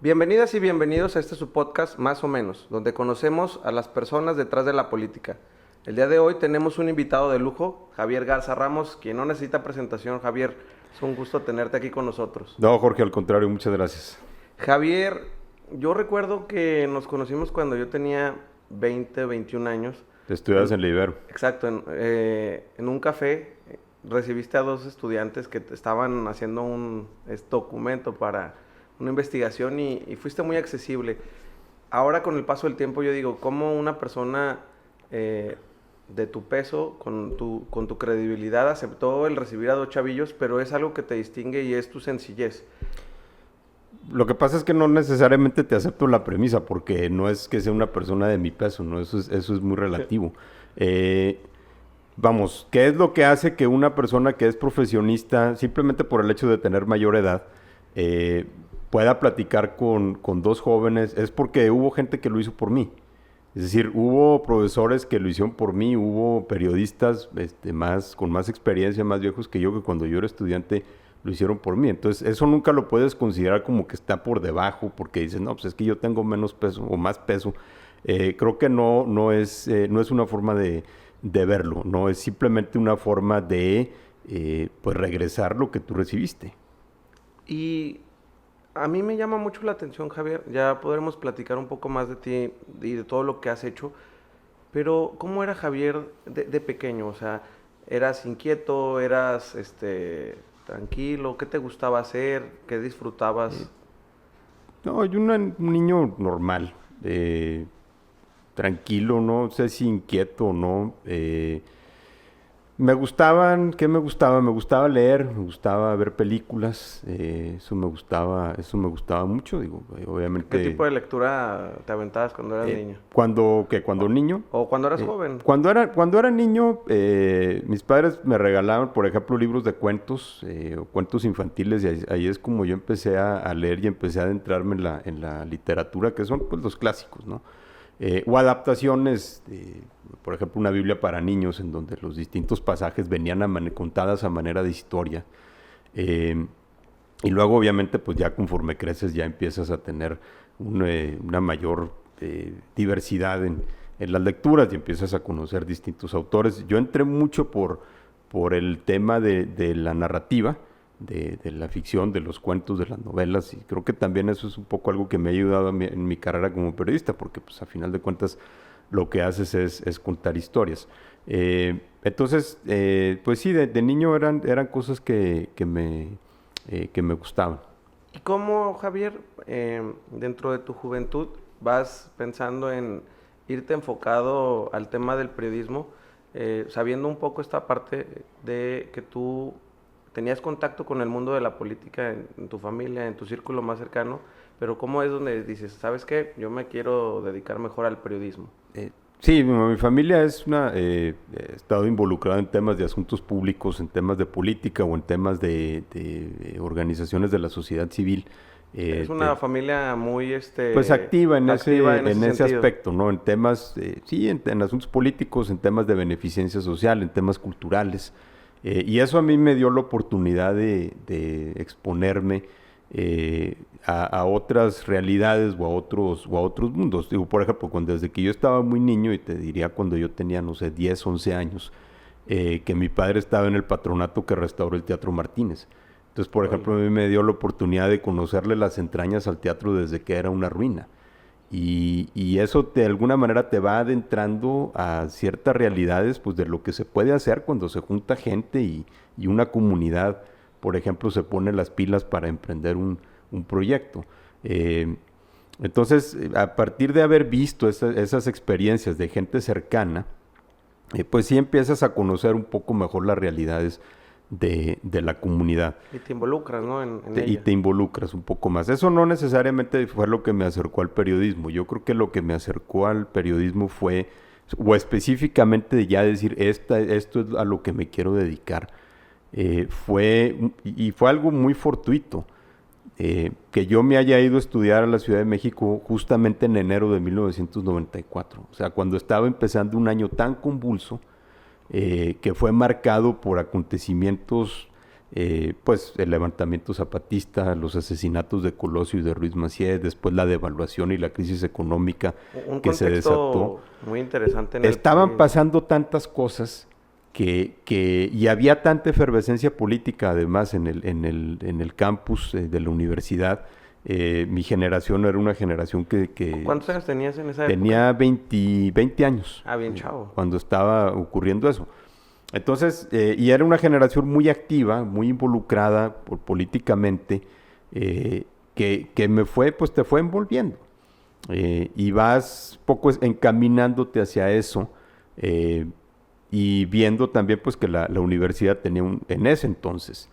Bienvenidas y bienvenidos a este su podcast Más o Menos, donde conocemos a las personas detrás de la política. El día de hoy tenemos un invitado de lujo, Javier Garza Ramos, quien no necesita presentación. Javier, es un gusto tenerte aquí con nosotros. No, Jorge, al contrario, muchas gracias. Javier, yo recuerdo que nos conocimos cuando yo tenía 20, 21 años. Estudias en la Ibero. Exacto, en un café recibiste a dos estudiantes que estaban haciendo un documento para una investigación y fuiste muy accesible. Ahora con el paso del tiempo yo digo, ¿cómo una persona de tu peso, con tu credibilidad, aceptó el recibir a dos chavillos, pero es algo que te distingue y es tu sencillez? Lo que pasa es que no necesariamente te acepto la premisa, porque no es que sea una persona de mi peso, ¿no? Eso es muy relativo. Vamos, ¿qué es lo que hace que una persona que es profesionista, simplemente por el hecho de tener mayor edad, pueda platicar con dos jóvenes? Es porque hubo gente que lo hizo por mí. Es decir, hubo profesores que lo hicieron por mí, hubo periodistas con más experiencia, más viejos que cuando yo era estudiante lo hicieron por mí. Entonces, eso nunca lo puedes considerar como que está por debajo, porque dices, no, pues es que yo tengo menos peso o más peso. Creo que no es una forma de verlo, no es simplemente una forma de pues regresar lo que tú recibiste. Y a mí me llama mucho la atención, Javier, ya podremos platicar un poco más de ti y de todo lo que has hecho, pero ¿cómo era Javier de pequeño? O sea, ¿eras inquieto? ¿Eras tranquilo? ¿Qué te gustaba hacer? ¿Qué disfrutabas? No, yo un niño normal, tranquilo, no sé si inquieto o no. ¿Qué me gustaba? Me gustaba leer, me gustaba ver películas, eso me gustaba mucho, digo, ¿Qué obviamente. tipo de lectura te aventabas cuando eras niño? Cuando niño, ¿O cuando eras joven? cuando era niño, mis padres me regalaban, por ejemplo, libros de cuentos o cuentos infantiles, y ahí es como yo empecé a leer y empecé a adentrarme en la literatura, que son pues los clásicos, ¿no? O adaptaciones, por ejemplo, una Biblia para niños, en donde los distintos pasajes venían contadas a manera de historia. Eh, y luego, obviamente, pues ya conforme creces, ya empiezas a tener una mayor diversidad en las lecturas y empiezas a conocer distintos autores. Yo entré mucho por el tema de la narrativa, de la ficción, de los cuentos, de las novelas, y creo que también eso es un poco algo que me ha ayudado en mi carrera como periodista, porque pues a final de cuentas lo que haces es contar historias. Pues sí, de niño eran cosas que me gustaban. ¿Y cómo, Javier, dentro de tu juventud vas pensando en irte enfocado al tema del periodismo, sabiendo un poco esta parte de que tú tenías contacto con el mundo de la política en tu familia, en tu círculo más cercano, pero cómo es donde dices, ¿sabes qué? Yo me quiero dedicar mejor al periodismo. Sí, mi familia he estado involucrada en temas de asuntos públicos, en temas de política o en temas de organizaciones de la sociedad civil. Es Eh, una te- familia muy pues activa activa en en ese ese sentido. aspecto, ¿no? En temas, sí, en asuntos políticos, en temas de beneficencia social, en temas culturales. Y eso a mí me dio la oportunidad de exponerme a otras realidades o a otros mundos. Digo, por ejemplo, desde que yo estaba muy niño, y te diría cuando yo tenía, no sé, 10 11 años, que mi padre estaba en el patronato que restauró el Teatro Martínez. Entonces, por Órale. ejemplo, a mí me dio la oportunidad de conocerle las entrañas al teatro desde que era una ruina. Y eso de alguna manera te va adentrando a ciertas realidades, pues de lo que se puede hacer cuando se junta gente y una comunidad, por ejemplo, se pone las pilas para emprender un proyecto. Eh, a partir de haber visto esas experiencias de gente cercana, pues sí empiezas a conocer un poco mejor las realidades de la comunidad Y te involucras, ¿no? En y ella. te involucras un poco más. Eso no necesariamente fue lo que me acercó al periodismo. Yo creo que lo que me acercó al periodismo fue, o específicamente de ya decir, esto es a lo que me quiero dedicar, fue algo muy fortuito. Que yo me haya ido a estudiar a la Ciudad de México justamente en enero de 1994. O sea, cuando estaba empezando un año tan convulso, que fue marcado por acontecimientos pues el levantamiento zapatista, los asesinatos de Colosio y de Ruiz Massieu, después la devaluación y la crisis económica Un que se desató. muy interesante en Estaban país. pasando tantas cosas y había tanta efervescencia política además en el campus de la universidad. Mi generación era una generación que ¿Cuántos años tenías en esa época? tenía 20 años. Ah, bien chavo. Cuando estaba ocurriendo eso. Entonces, y era una generación muy activa, muy involucrada políticamente, pues te fue envolviendo. Y vas poco encaminándote hacia eso, y viendo también pues que la universidad tenía en ese entonces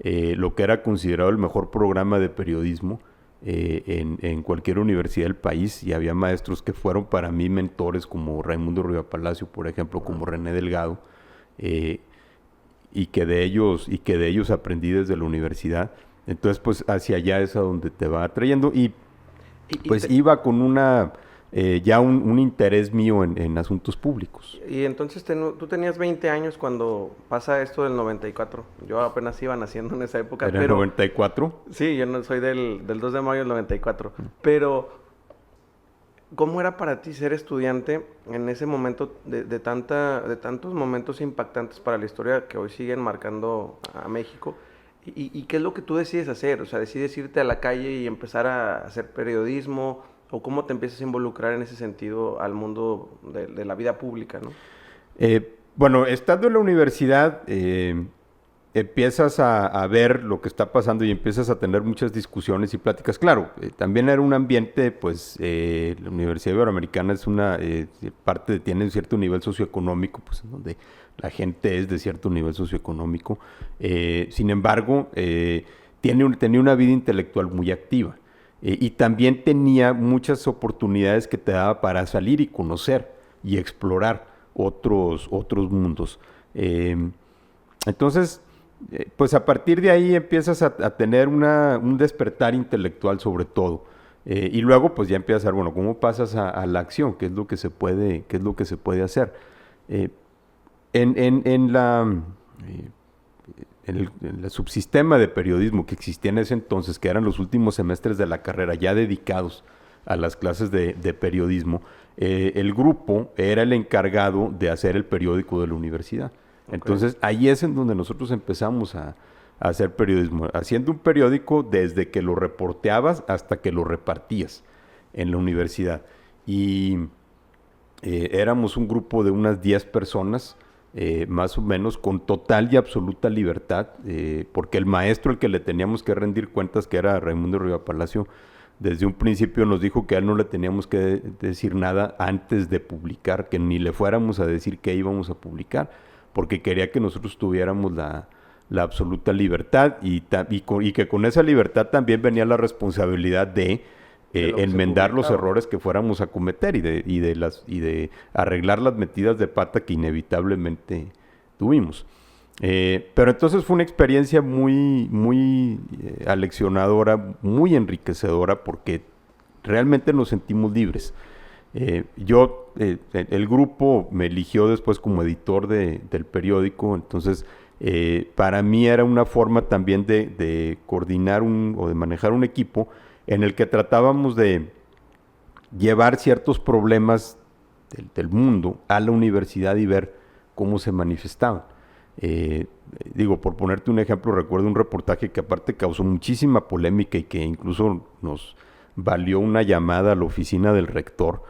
lo que era considerado el mejor programa de periodismo en cualquier universidad del país, y había maestros que fueron para mí mentores como Raimundo Riva Palacio, por ejemplo, como René Delgado, y que de ellos aprendí desde la universidad. Entonces pues hacia allá es a donde te va atrayendo, y pues iba con ya un interés mío en asuntos públicos. Y entonces tú tenías 20 años cuando pasa esto del 94. Yo apenas iba naciendo en esa época. ¿Era el 94? Sí, yo no soy del 2 de mayo del 94. Pero, ¿cómo era para ti ser estudiante en ese momento de tantos momentos impactantes para la historia que hoy siguen marcando a México? ¿Y qué es lo que tú decides hacer? O sea, ¿decides irte a la calle y empezar a hacer periodismo? ¿O cómo te empiezas a involucrar en ese sentido al mundo de la vida pública, no? Bueno, estando en la universidad, empiezas a ver lo que está pasando y empiezas a tener muchas discusiones y pláticas. Claro, también era un ambiente, pues, la Universidad Iberoamericana es tiene un cierto nivel socioeconómico, pues, en donde la gente es de cierto nivel socioeconómico. Sin embargo, tenía una vida intelectual muy activa. Y también tenía muchas oportunidades que te daba para salir y conocer y explorar otros mundos. Entonces, pues a partir de ahí empiezas a tener un despertar intelectual sobre todo. Y luego pues ya empiezas a ver, bueno, ¿cómo pasas a la acción? ¿Qué es lo que se puede hacer? En el subsistema de periodismo que existía en ese entonces, que eran los últimos semestres de la carrera ya dedicados a las clases de periodismo, el grupo era el encargado de hacer el periódico de la universidad. Okay. Entonces ahí es en donde nosotros empezamos a hacer periodismo, haciendo un periódico desde que lo reporteabas hasta que lo repartías en la universidad. Y éramos un grupo de unas 10 personas, más o menos, con total y absoluta libertad, porque el maestro al que le teníamos que rendir cuentas, que era Raimundo Riva Palacio, desde un principio nos dijo que a él no le teníamos que decir nada antes de publicar, que ni le fuéramos a decir que íbamos a publicar, porque quería que nosotros tuviéramos la absoluta libertad y que con esa libertad también venía la responsabilidad de enmendar los errores que fuéramos a cometer y de arreglar las metidas de pata que inevitablemente tuvimos. Pero entonces fue una experiencia muy aleccionadora, muy enriquecedora, porque realmente nos sentimos libres. El grupo me eligió después como editor del periódico, entonces para mí era una forma también de coordinar o de manejar un equipo en el que tratábamos de llevar ciertos problemas del mundo a la universidad y ver cómo se manifestaban. Por ponerte un ejemplo, recuerdo un reportaje que aparte causó muchísima polémica y que incluso nos valió una llamada a la oficina del rector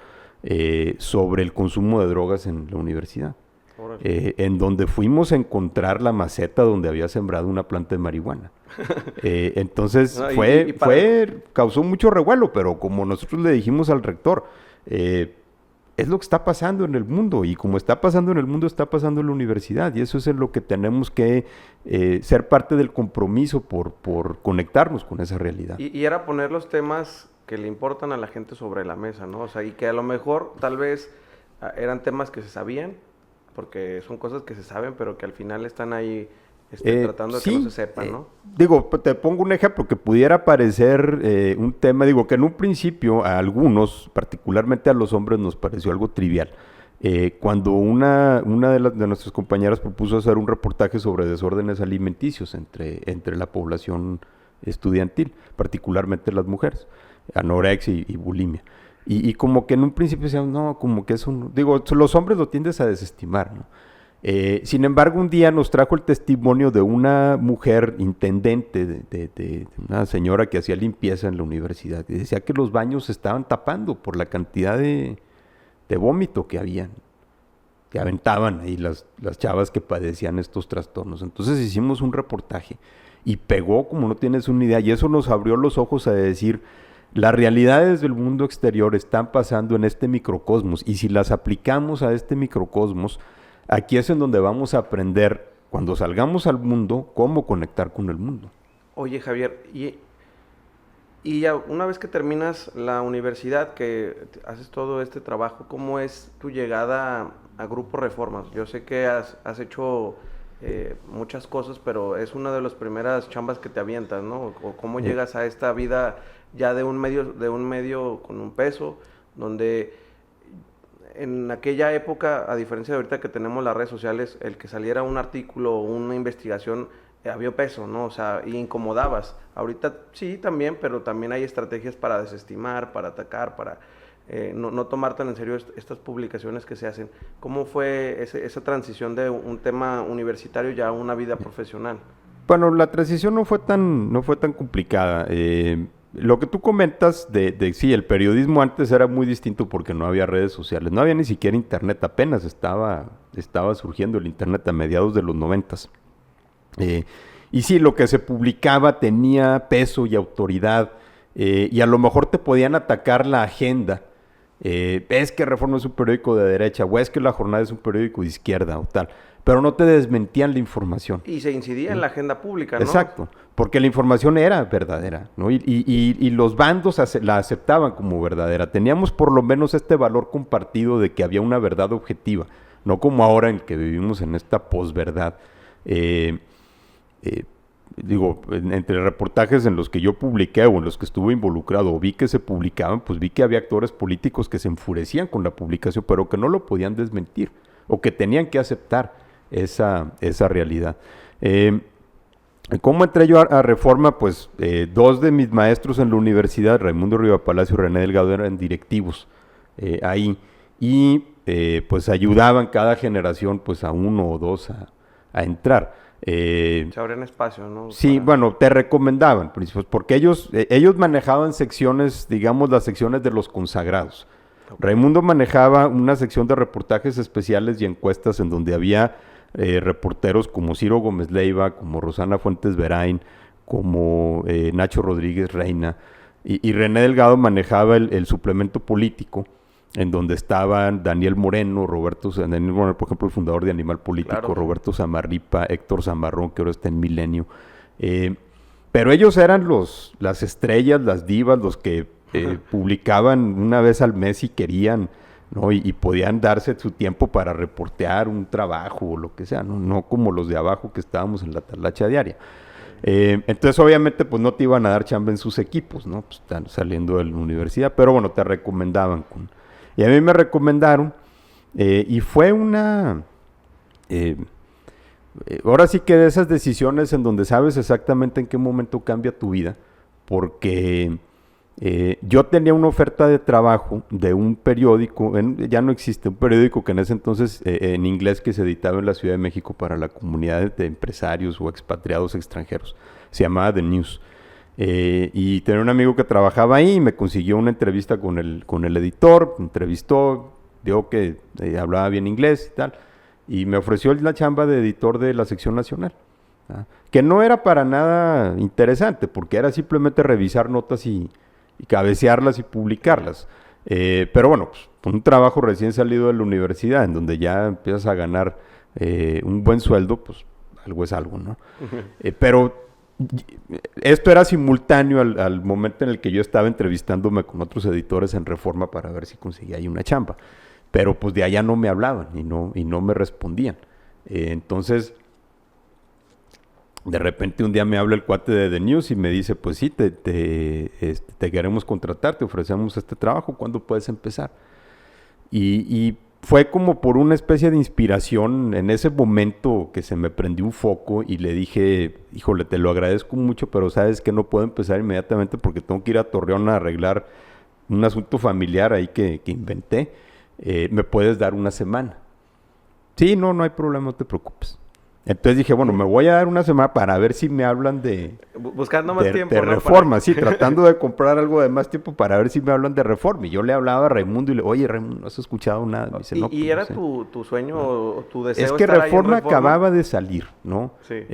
sobre el consumo de drogas en la universidad. En donde fuimos a encontrar la maceta donde había sembrado una planta de marihuana. Entonces causó mucho revuelo, pero como nosotros le dijimos al rector, es lo que está pasando en el mundo, y como está pasando en el mundo, está pasando en la universidad, y eso es en lo que tenemos que ser parte del compromiso por conectarnos con esa realidad. Y era poner los temas que le importan a la gente sobre la mesa, ¿no? O sea, y que a lo mejor tal vez eran temas que se sabían, porque son cosas que se saben, pero que al final están ahí tratando de que no se sepan, ¿no? Te pongo un ejemplo que pudiera parecer un tema, que en un principio a algunos, particularmente a los hombres, nos pareció algo trivial. cuando una de nuestras compañeras propuso hacer un reportaje sobre desórdenes alimenticios entre la población estudiantil, particularmente las mujeres, anorexia y bulimia. Y como que en un principio decían, no, como que eso, digo, los hombres lo tiendes a desestimar, ¿no? Sin embargo, un día nos trajo el testimonio de una mujer intendente, de una señora que hacía limpieza en la universidad, y decía que los baños se estaban tapando por la cantidad de vómito que habían, que aventaban ahí las chavas que padecían estos trastornos. Entonces hicimos un reportaje y pegó como no tienes una idea, y eso nos abrió los ojos a decir, las realidades del mundo exterior están pasando en este microcosmos, y si las aplicamos a este microcosmos, aquí es en donde vamos a aprender, cuando salgamos al mundo, cómo conectar con el mundo. Oye, Javier, y ya una vez que terminas la universidad, que haces todo este trabajo, ¿cómo es tu llegada a Grupo Reformas? Yo sé que has hecho muchas cosas, pero es una de las primeras chambas que te avientas, ¿no? O ¿cómo llegas a esta vida ya de un medio con un peso, donde en aquella época, a diferencia de ahorita que tenemos las redes sociales, el que saliera un artículo o una investigación había peso, ¿no? O sea, y incomodabas. Ahorita sí también, pero también hay estrategias para desestimar, para atacar, para no tomar tan en serio estas publicaciones que se hacen. ¿Cómo fue esa transición de un tema universitario ya a una vida profesional? Bueno, la transición no fue tan complicada. Lo que tú comentas sí, el periodismo antes era muy distinto porque no había redes sociales, no había ni siquiera internet, apenas estaba surgiendo el internet a mediados de los 90s. Y sí, lo que se publicaba tenía peso y autoridad, y a lo mejor te podían atacar la agenda. Es que Reforma es un periódico de derecha, o es que La Jornada es un periódico de izquierda o tal, pero no te desmentían la información. Y se incidía en la agenda pública, ¿no? Exacto, porque la información era verdadera, ¿no? Y los bandos la aceptaban como verdadera. Teníamos por lo menos este valor compartido de que había una verdad objetiva, no como ahora en que vivimos en esta posverdad. Entre reportajes en los que yo publiqué o en los que estuve involucrado o vi que se publicaban, pues vi que había actores políticos que se enfurecían con la publicación, pero que no lo podían desmentir o que tenían que aceptar esa realidad. ¿Cómo entré yo a Reforma? Pues dos de mis maestros en la universidad, Raimundo Rivapalacio y René Delgado, eran directivos ahí, y pues ayudaban cada generación pues a uno o dos a entrar. Se abrían espacios, ¿no? Sí, bueno, te recomendaban, pues, porque ellos manejaban secciones, digamos, las secciones de los consagrados. Okay. Raimundo manejaba una sección de reportajes especiales y encuestas en donde había reporteros como Ciro Gómez Leiva, como Rosana Fuentes Verain, como Nacho Rodríguez Reina, y René Delgado manejaba el suplemento político, en donde estaban Daniel Moreno, por ejemplo, el fundador de Animal Político, claro. Roberto Zamarripa, Héctor Zamarrón, que ahora está en Milenio. Pero ellos eran las estrellas, las divas, los que publicaban una vez al mes si querían, ¿no? Y podían darse su tiempo para reportear un trabajo o lo que sea, no como los de abajo que estábamos en la talacha diaria. Entonces, obviamente, pues no te iban a dar chamba en sus equipos, ¿no? Pues están saliendo de la universidad, pero bueno, te recomendaban y a mí me recomendaron, y fue ahora sí que de esas decisiones en donde sabes exactamente en qué momento cambia tu vida, porque yo tenía una oferta de trabajo de un periódico, ya no existe, un periódico que en ese entonces en inglés que se editaba en la Ciudad de México para la comunidad de empresarios o expatriados extranjeros, se llamaba The News. Y tenía un amigo que trabajaba ahí y me consiguió una entrevista con el editor, me entrevistó, dijo que hablaba bien inglés y tal, y me ofreció la chamba de editor de la sección nacional, ¿ah? Que no era para nada interesante, porque era simplemente revisar notas y cabecearlas y publicarlas. Pero bueno, pues, un trabajo recién salido de la universidad, en donde ya empiezas a ganar un buen sueldo, pues algo es algo, ¿no? Pero esto era simultáneo al momento en el que yo estaba entrevistándome con otros editores en Reforma para ver si conseguía ahí una chamba. Pero pues de allá no me hablaban y no me respondían. Entonces, de repente un día me habla el cuate de The News y me dice, pues sí, te queremos contratar, te ofrecemos este trabajo, ¿cuándo puedes empezar? Y fue como por una especie de inspiración en ese momento que se me prendió un foco y le dije, híjole, te lo agradezco mucho, pero sabes que no puedo empezar inmediatamente porque tengo que ir a Torreón a arreglar un asunto familiar ahí que inventé. ¿Me puedes dar una semana? Sí, no hay problema, no te preocupes. Entonces dije, bueno, me voy a dar una semana para ver si me hablan buscando más tiempo, de ¿no? reforma, sí, tratando de comprar algo de más tiempo para ver si me hablan de reforma. Y yo le hablaba a Raimundo y le oye, Raimundo, ¿no has escuchado nada? Me dice, no, ¿Y pues, era no sé. tu sueño o tu deseo Es que estar ahí en Reforma acababa de salir, ¿no? Sí.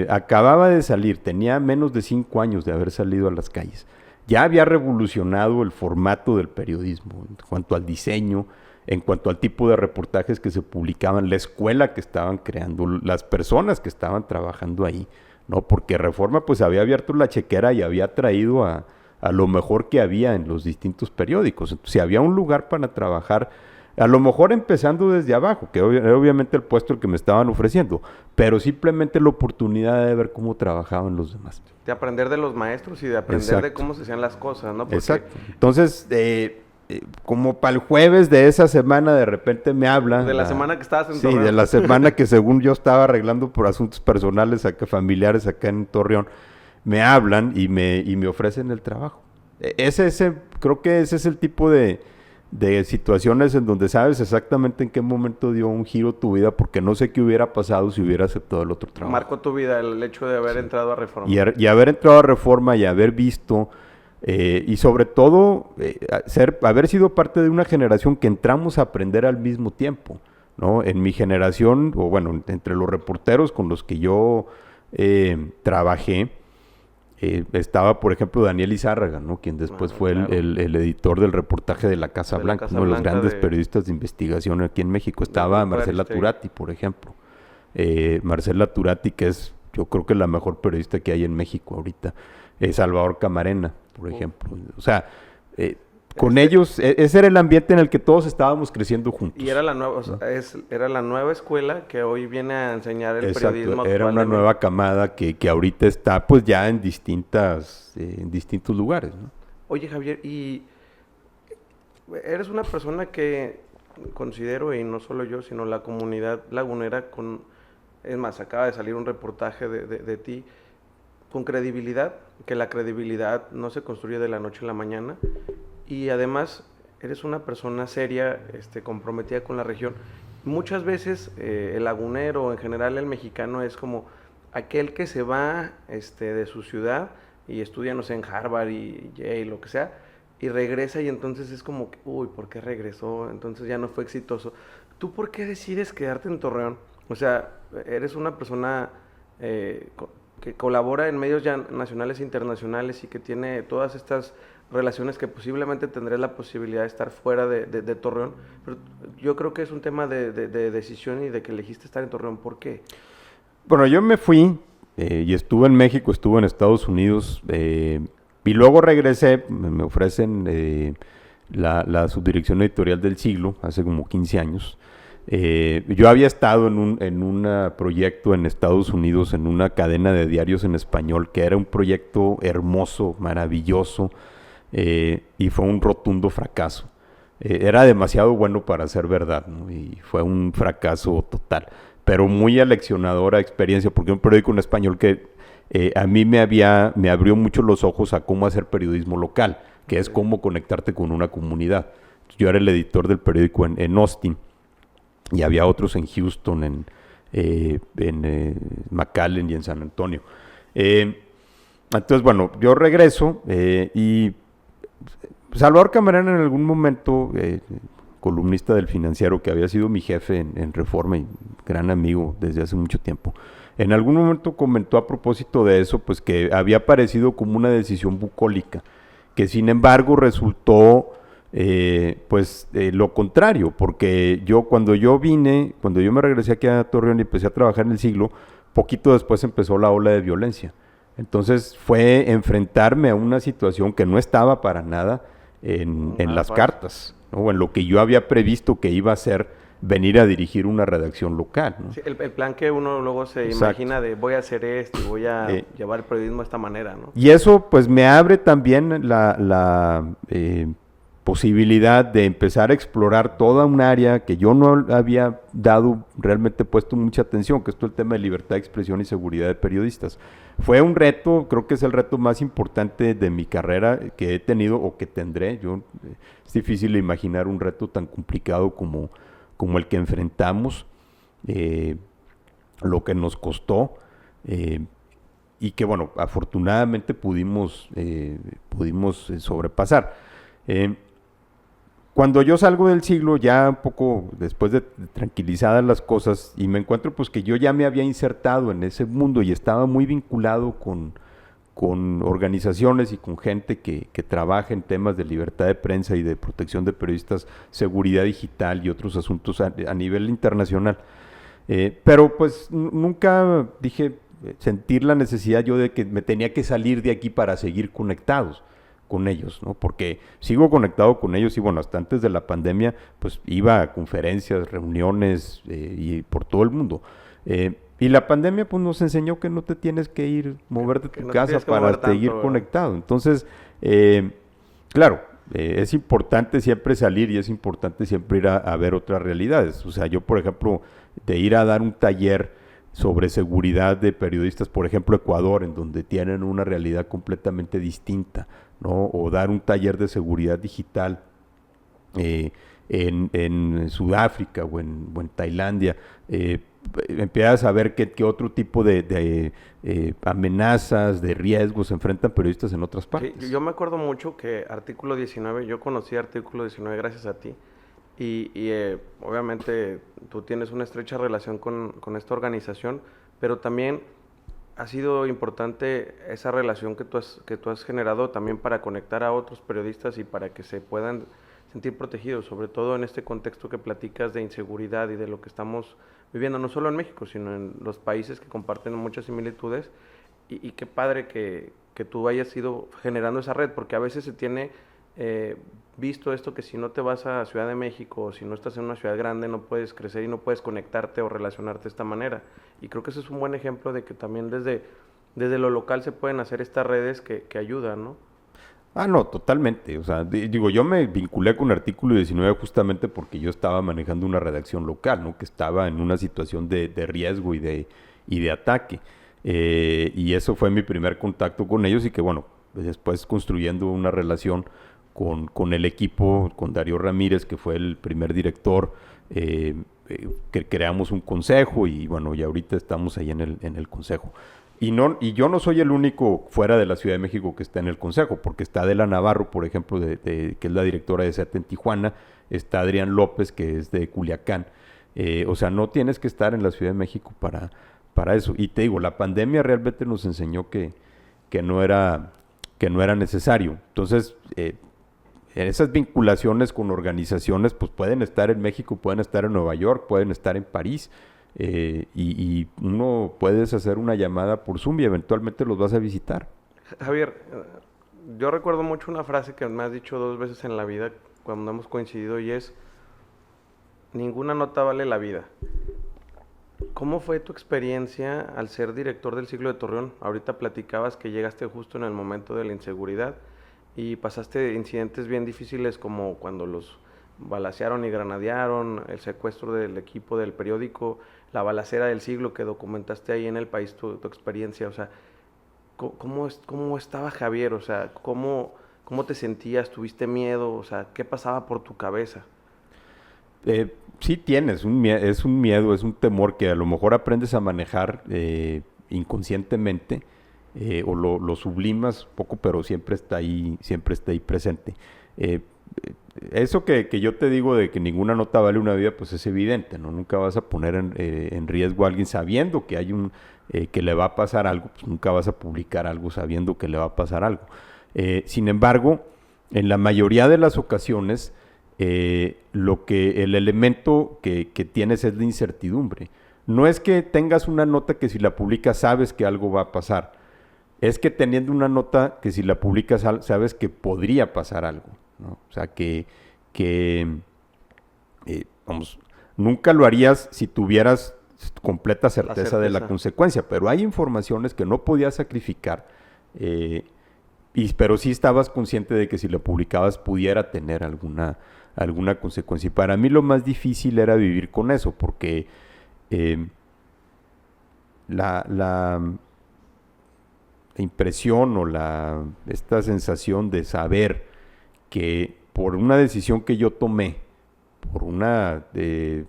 Acababa de salir, tenía menos de 5 años de haber salido a las calles. Ya había revolucionado el formato del periodismo en cuanto al diseño, en cuanto al tipo de reportajes que se publicaban, la escuela que estaban creando, las personas que estaban trabajando ahí, ¿no? Porque Reforma pues había abierto la chequera y había traído a lo mejor que había en los distintos periódicos. Entonces, si había un lugar para trabajar, a lo mejor empezando desde abajo, que era obviamente el puesto que me estaban ofreciendo, pero simplemente la oportunidad de ver cómo trabajaban los demás. De aprender de los maestros y de aprender Exacto. de cómo se hacían las cosas, ¿no? Porque Exacto. Entonces, como para el jueves de esa semana de repente me habla. de la semana que estabas en Sí, Torreón. de la semana que según yo estaba arreglando por asuntos personales acá, familiares acá en Torreón, me hablan y me ofrecen el trabajo. Creo que ese es el tipo de situaciones en donde sabes exactamente en qué momento dio un giro tu vida, porque no sé qué hubiera pasado si hubiera aceptado el otro trabajo. Marcó tu vida el hecho de haber entrado a Reforma. Y haber entrado a Reforma y haber visto, y sobre todo, haber sido parte de una generación que entramos a aprender al mismo tiempo, ¿no? En mi generación, o bueno, entre los reporteros con los que yo trabajé, estaba, por ejemplo, Daniel Izárraga, ¿no? Quien después fue claro. el editor del reportaje de la Casa Blanca, uno de los grandes periodistas de investigación aquí en México. Estaba Marcela Turati, por ejemplo. Marcela Turati, que es, yo creo que la mejor periodista que hay en México ahorita. Salvador Camarena, por ejemplo. O sea, con ellos, ese era el ambiente en el que todos estábamos creciendo juntos. Y era la nueva, o sea, era la nueva escuela que hoy viene a enseñar el periodismo actual. Era una nueva camada que ahorita está pues ya en distintos lugares, ¿no? Oye, Javier, y eres una persona que considero, y no solo yo, sino la comunidad lagunera, es más, acaba de salir un reportaje de ti, con credibilidad, que la credibilidad no se construye de la noche a la mañana, y además eres una persona seria, comprometida con la región. Muchas veces el lagunero, en general el mexicano, es como aquel que se va de su ciudad y estudia, no sé, en Harvard y Yale, lo que sea, y regresa y entonces es como, uy, ¿por qué regresó? Entonces ya no fue exitoso. ¿Tú por qué decides quedarte en Torreón? O sea, eres una persona que colabora en medios ya nacionales e internacionales y que tiene todas estas relaciones que posiblemente tendré la posibilidad de estar fuera de Torreón, pero yo creo que es un tema de decisión y de que elegiste estar en Torreón. ¿Por qué? Bueno, yo me fui y estuve en México, estuve en Estados Unidos y luego regresé, me ofrecen la subdirección editorial del Siglo hace como 15 años. Yo había estado en un proyecto en Estados Unidos, en una cadena de diarios en español, que era un proyecto hermoso, maravilloso, y fue un rotundo fracaso. Era demasiado bueno para ser verdad, ¿no? Y fue un fracaso total, pero muy aleccionadora experiencia, porque un periódico en español que a mí me abrió mucho los ojos a cómo hacer periodismo local, que es cómo conectarte con una comunidad. Yo era el editor del periódico en Austin, y había otros en Houston, en McAllen y en San Antonio. Entonces, bueno, yo regreso y Salvador Camarena en algún momento, columnista del Financiero, que había sido mi jefe en Reforma y gran amigo desde hace mucho tiempo, en algún momento comentó a propósito de eso, pues que había parecido como una decisión bucólica, que sin embargo resultó lo contrario, porque cuando yo me regresé aquí a Torreón y empecé a trabajar en el Siglo, poquito después empezó la ola de violencia. Entonces fue enfrentarme a una situación que no estaba para nada en las cartas, ¿no? En lo que yo había previsto que iba a ser venir a dirigir una redacción local, ¿no? Sí, el plan que uno luego se imagina de voy a hacer esto y voy a llevar el periodismo de esta manera, ¿no? Y eso pues me abre también posibilidad de empezar a explorar toda un área que yo no había dado realmente puesto mucha atención, que es todo el tema de libertad de expresión y seguridad de periodistas. Fue un reto, creo que es el reto más importante de mi carrera que he tenido o que tendré. Es difícil imaginar un reto tan complicado como el que enfrentamos, lo que nos costó, y que, bueno, afortunadamente pudimos sobrepasar. Cuando yo salgo del siglo, ya un poco después de tranquilizadas las cosas, y me encuentro pues que yo ya me había insertado en ese mundo y estaba muy vinculado con organizaciones y con gente que trabaja en temas de libertad de prensa y de protección de periodistas, seguridad digital y otros asuntos a nivel internacional. Pero pues nunca sentir la necesidad yo de que me tenía que salir de aquí para seguir conectados con ellos, ¿no? Porque sigo conectado con ellos y bueno, hasta antes de la pandemia, pues iba a conferencias, reuniones y por todo el mundo. Y la pandemia pues nos enseñó que no te tienes que ir, mover de tu casa para seguir conectado. Entonces, claro, es importante siempre salir y es importante siempre ir a ver otras realidades. O sea, yo por ejemplo, de ir a dar un taller sobre seguridad de periodistas, por ejemplo, Ecuador, en donde tienen una realidad completamente distinta, ¿no? O dar un taller de seguridad digital en Sudáfrica o en Tailandia, empiezas a ver qué otro tipo de amenazas, de riesgos se enfrentan periodistas en otras partes. Sí, yo me acuerdo mucho que Artículo 19, yo conocí Artículo 19 gracias a ti, y obviamente tú tienes una estrecha relación con esta organización, pero también ha sido importante esa relación que tú has generado también para conectar a otros periodistas y para que se puedan sentir protegidos, sobre todo en este contexto que platicas de inseguridad y de lo que estamos viviendo, no solo en México, sino en los países que comparten muchas similitudes, y qué padre que tú hayas ido generando esa red, porque a veces se tiene visto esto que si no te vas a Ciudad de México o si no estás en una ciudad grande no puedes crecer y no puedes conectarte o relacionarte de esta manera, y creo que ese es un buen ejemplo de que también desde lo local se pueden hacer estas redes que ayudan, ¿no? Ah, no, totalmente. O sea, digo, yo me vinculé con Artículo 19 justamente porque yo estaba manejando una redacción local, ¿no? Que estaba en una situación de riesgo y de ataque. Y eso fue mi primer contacto con ellos y que, bueno, después construyendo una relación con el equipo, con Darío Ramírez, que fue el primer director, que creamos un consejo y, bueno, y ahorita estamos ahí en el consejo. Y yo no soy el único fuera de la Ciudad de México que está en el consejo, porque está Adela Navarro, por ejemplo, que es la directora de SEAT en Tijuana, está Adrián López, que es de Culiacán. O sea, no tienes que estar en la Ciudad de México para eso. Y te digo, la pandemia realmente nos enseñó que no era necesario. Entonces, esas vinculaciones con organizaciones, pues pueden estar en México, pueden estar en Nueva York, pueden estar en París. Y uno puedes hacer una llamada por Zoom y eventualmente los vas a visitar. Javier, yo recuerdo mucho una frase que me has dicho 2 veces en la vida cuando hemos coincidido y es: ninguna nota vale la vida. ¿Cómo fue tu experiencia al ser director del Siglo de Torreón? Ahorita platicabas que llegaste justo en el momento de la inseguridad y pasaste incidentes bien difíciles como cuando los balacearon y granadearon, el secuestro del equipo del periódico, la balacera del siglo que documentaste ahí en El País, tu experiencia. O sea, ¿cómo estaba Javier? O sea, ¿cómo te sentías? ¿Tuviste miedo? O sea, ¿qué pasaba por tu cabeza? Sí tienes es un miedo, es un temor que a lo mejor aprendes a manejar inconscientemente, o lo sublimas poco, pero siempre está ahí presente. Eso que yo te digo de que ninguna nota vale una vida, pues es evidente, ¿no? Nunca vas a poner en riesgo a alguien sabiendo que hay que le va a pasar algo, pues nunca vas a publicar algo sabiendo que le va a pasar algo. Sin embargo, en la mayoría de las ocasiones, el elemento que tienes es la incertidumbre. No es que tengas una nota que si la publicas sabes que algo va a pasar, es que teniendo una nota que si la publicas sabes que podría pasar algo, ¿no? O sea, vamos, nunca lo harías si tuvieras completa certeza de la consecuencia, pero hay informaciones que no podías sacrificar, pero sí estabas consciente de que si lo publicabas pudiera tener alguna consecuencia. Y para mí lo más difícil era vivir con eso, porque la impresión o esta sensación de saber que por una decisión que yo tomé,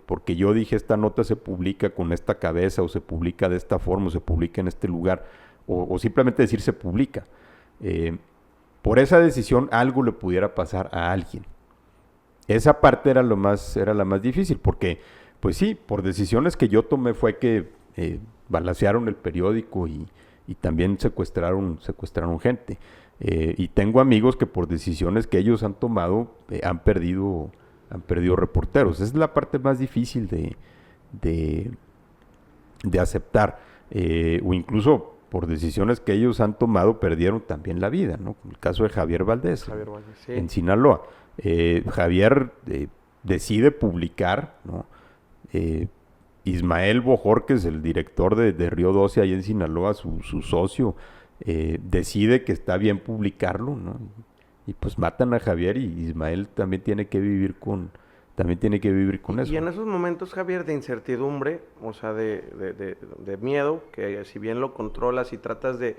porque yo dije esta nota se publica con esta cabeza o se publica de esta forma o se publica en este lugar o simplemente decir se publica, por esa decisión algo le pudiera pasar a alguien. Esa parte era la más difícil, porque pues sí, por decisiones que yo tomé fue que balacearon el periódico y también secuestraron gente. Y tengo amigos que por decisiones que ellos han tomado han perdido reporteros. Esa es la parte más difícil de aceptar. O incluso por decisiones que ellos han tomado perdieron también la vida, ¿no? El caso de Javier Valdés, Sí. en Sinaloa. Javier decide publicar, ¿no? Ismael Bojorquez, el director de Río 12 ahí en Sinaloa, su socio, decide que está bien publicarlo, ¿no? Y pues matan a Javier y Ismael también tiene que vivir con eso. Y en esos momentos, Javier, de incertidumbre, o sea, de miedo, que si bien lo controlas y tratas de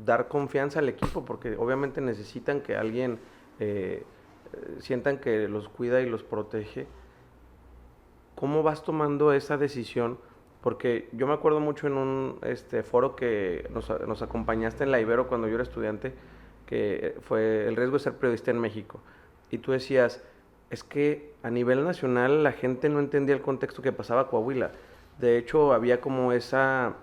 dar confianza al equipo, porque obviamente necesitan que alguien sientan que los cuida y los protege, ¿cómo vas tomando esa decisión? Porque yo me acuerdo mucho en un foro que nos acompañaste en la Ibero cuando yo era estudiante, que fue el riesgo de ser periodista en México. Y tú decías, es que a nivel nacional la gente no entendía el contexto que pasaba a Coahuila. De hecho, había como esa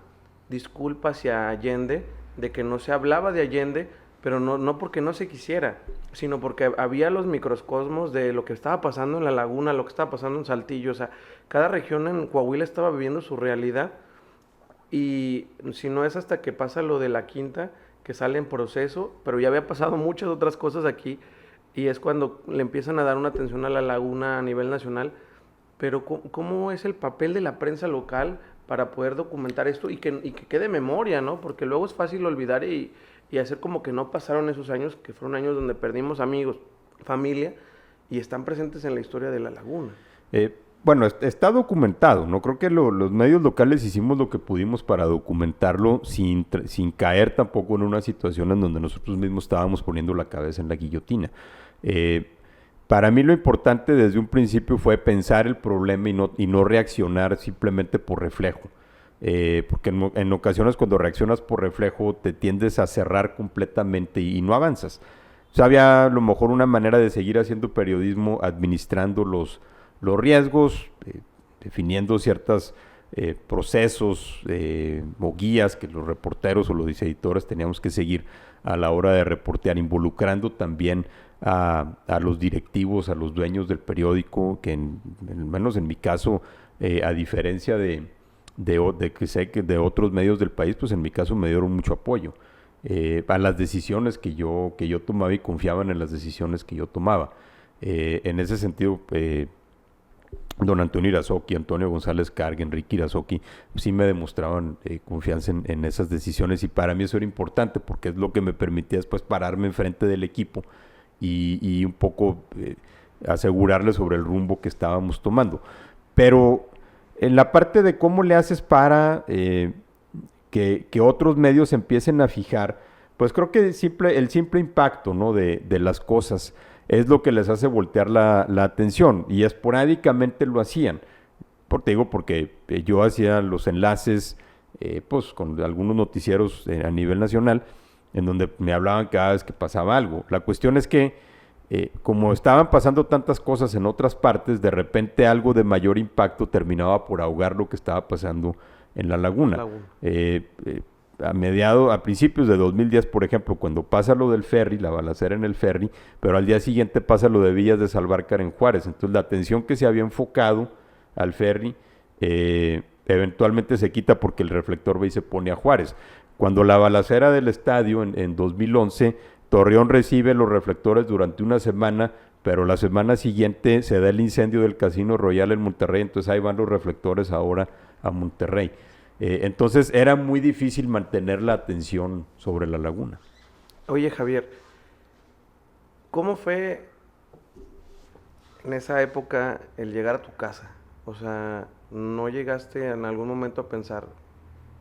disculpa hacia Allende, de que no se hablaba de Allende, pero no porque no se quisiera, sino porque había los microcosmos de lo que estaba pasando en La Laguna, lo que estaba pasando en Saltillo. O sea, cada región en Coahuila estaba viviendo su realidad, y si no es hasta que pasa lo de la Quinta, que sale en proceso, pero ya había pasado muchas otras cosas aquí, y es cuando le empiezan a dar una atención a La Laguna a nivel nacional. Pero ¿cómo es el papel de la prensa local para poder documentar esto y que quede memoria, ¿no? Porque luego es fácil olvidar y hacer como que no pasaron esos años, que fueron años donde perdimos amigos, familia, y están presentes en la historia de La Laguna. Bueno, está documentado, ¿no? Creo que los medios locales hicimos lo que pudimos para documentarlo sin caer tampoco en una situación en donde nosotros mismos estábamos poniendo la cabeza en la guillotina. Para mí lo importante desde un principio fue pensar el problema y no reaccionar simplemente por reflejo. Porque en ocasiones cuando reaccionas por reflejo te tiendes a cerrar completamente y no avanzas. O sea, había a lo mejor una manera de seguir haciendo periodismo administrando los riesgos, definiendo ciertos procesos o guías que los reporteros o los editores teníamos que seguir a la hora de reportear, involucrando también a los directivos, a los dueños del periódico, que al menos en mi caso, a diferencia de que sé que de otros medios del país, pues en mi caso me dieron mucho apoyo a las decisiones que yo tomaba y confiaban en las decisiones que yo tomaba. En ese sentido, don Antonio Irazoqui, Antonio González Carg, Enrique Irazoqui, sí me demostraban confianza en esas decisiones, y para mí eso era importante porque es lo que me permitía después pararme enfrente del equipo y un poco asegurarle sobre el rumbo que estábamos tomando. Pero en la parte de cómo le haces para que otros medios empiecen a fijar, pues creo que el simple impacto, ¿no? de las cosas es lo que les hace voltear la atención, y esporádicamente lo hacían. Porque yo hacía los enlaces pues con algunos noticieros a nivel nacional, en donde me hablaban cada vez que pasaba algo. La cuestión es que como estaban pasando tantas cosas en otras partes, de repente algo de mayor impacto terminaba por ahogar lo que estaba pasando en La Laguna. A principios de 2010, por ejemplo, cuando pasa lo del ferry, la balacera en el ferry, pero al día siguiente pasa lo de Villas de Salvarcar en Juárez. Entonces la atención que se había enfocado al ferry eventualmente se quita porque el reflector va y se pone a Juárez. Cuando la balacera del estadio en 2011, Torreón recibe los reflectores durante una semana, pero la semana siguiente se da el incendio del Casino Royal en Monterrey, entonces ahí van los reflectores ahora a Monterrey. Entonces era muy difícil mantener la atención sobre La Laguna. Oye, Javier, ¿cómo fue en esa época el llegar a tu casa? O sea, ¿no llegaste en algún momento a pensar,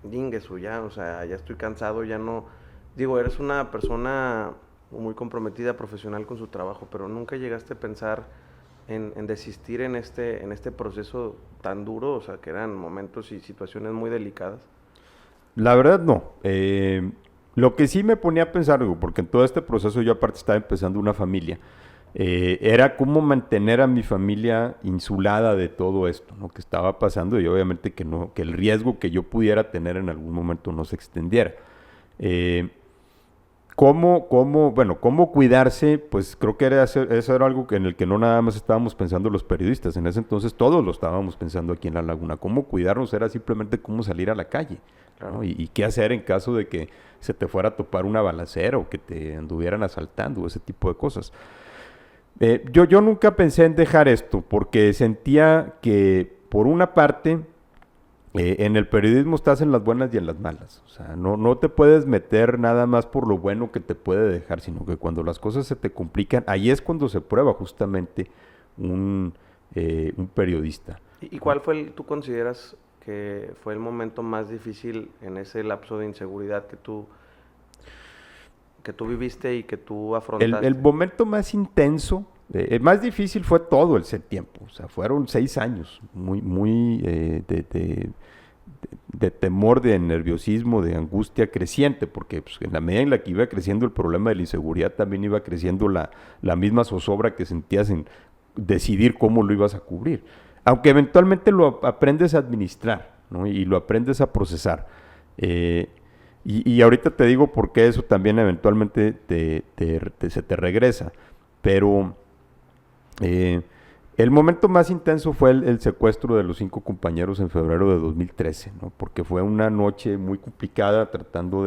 Dinguesu, ya, o sea, ya estoy cansado, ya no... Digo, eres una persona muy comprometida, profesional con su trabajo, pero nunca llegaste a pensar en desistir en este proceso tan duro, o sea, que eran momentos y situaciones muy delicadas. La verdad no. Lo que sí me ponía a pensar, digo, porque en todo este proceso yo aparte estaba empezando una familia, era cómo mantener a mi familia insulada de todo esto, ¿no? Que estaba pasando y obviamente que no, que el riesgo que yo pudiera tener en algún momento no se extendiera. Eh, ¿Cómo cuidarse? Pues creo que eso era algo en el que no nada más estábamos pensando los periodistas. En ese entonces todos lo estábamos pensando aquí en La Laguna. Cómo cuidarnos era simplemente cómo salir a la calle, Claro. ¿no? Y qué hacer en caso de que se te fuera a topar una balacera o que te anduvieran asaltando, ese tipo de cosas. Yo nunca pensé en dejar esto porque sentía que, por una parte, en el periodismo estás en las buenas y en las malas. O sea, no te puedes meter nada más por lo bueno que te puede dejar, sino que cuando las cosas se te complican, ahí es cuando se prueba justamente un, un periodista. ¿Y cuál fue tú consideras que fue el momento más difícil en ese lapso de inseguridad que tú viviste y que tú El afrontaste? momento más intenso, más difícil fue todo ese tiempo. O sea, fueron 6 años muy de temor, de nerviosismo, de angustia creciente, porque pues, en la medida en la que iba creciendo el problema de la inseguridad, también iba creciendo la misma zozobra que sentías en decidir cómo lo ibas a cubrir. Aunque eventualmente lo aprendes a administrar, ¿no? Y lo aprendes a procesar. Eh, y ahorita te digo por qué eso también eventualmente se te regresa. Pero eh, el momento más intenso fue el secuestro de los 5 compañeros en febrero de 2013, ¿no? Porque fue una noche muy complicada tratando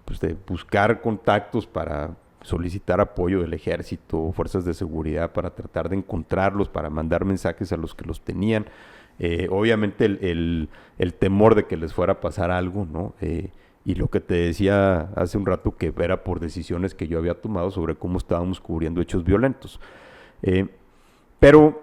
pues, de buscar contactos para solicitar apoyo del ejército, fuerzas de seguridad, para tratar de encontrarlos, para mandar mensajes a los que los tenían. Obviamente el temor de que les fuera a pasar algo, ¿no? Y lo que te decía hace un rato, que era por decisiones que yo había tomado sobre cómo estábamos cubriendo hechos violentos. Eh, pero